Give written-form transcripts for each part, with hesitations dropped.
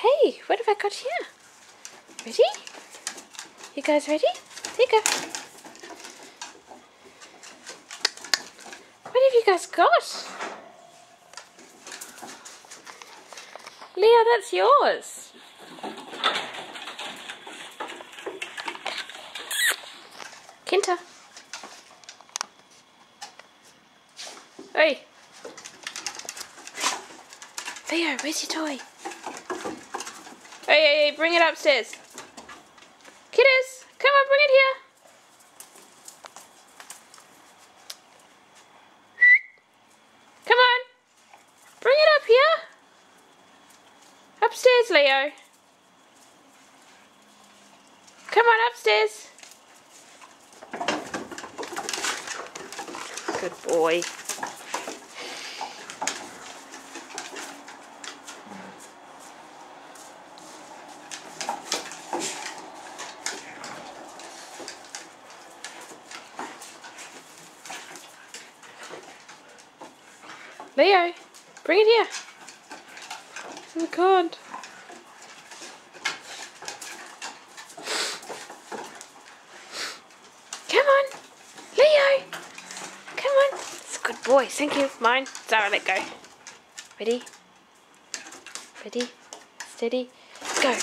Hey, what have I got here? Ready? You guys ready? Here you go. What have you guys got? Leo, that's yours. Kinta. Hey. Leo, where's your toy? Hey, bring it upstairs. Kiddos, come on, bring it here. Come on. Bring it up here. Upstairs, Leo. Come on, upstairs. Good boy. Leo, bring it here. Oh, I can't. Come on, Leo. Come on. It's a good boy. Thank you. Mine. Zara, let go. Ready? Ready? Steady. Go.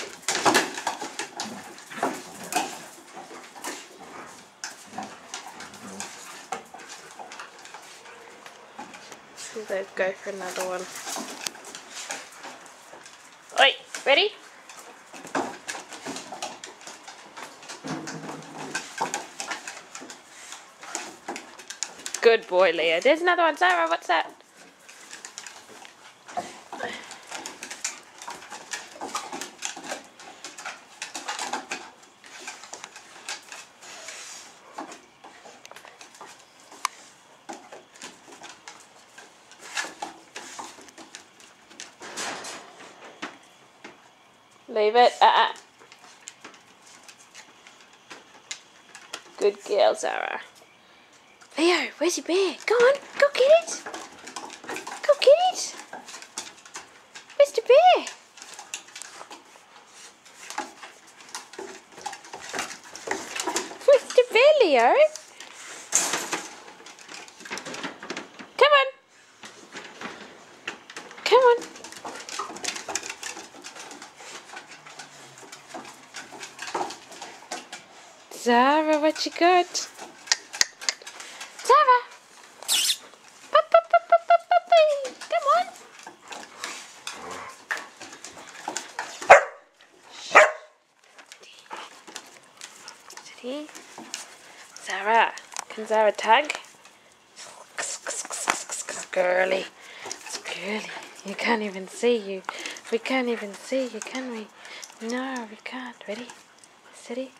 Let's go for another one. Oi, ready? Good boy, Leo. There's another one. Zara, what's that? Leave it. Good girl, Zara. Leo, where's your bear? Go on, go get it. Go get it. Where's the bear? Where's the bear, Leo? Come on. Come on. Zara, what you got? Zara! Come on! Steady. Zara, can Zara tug? Girly. It's girly. You can't even see you. We can't even see you, can we? No, we can't. Ready? Steady.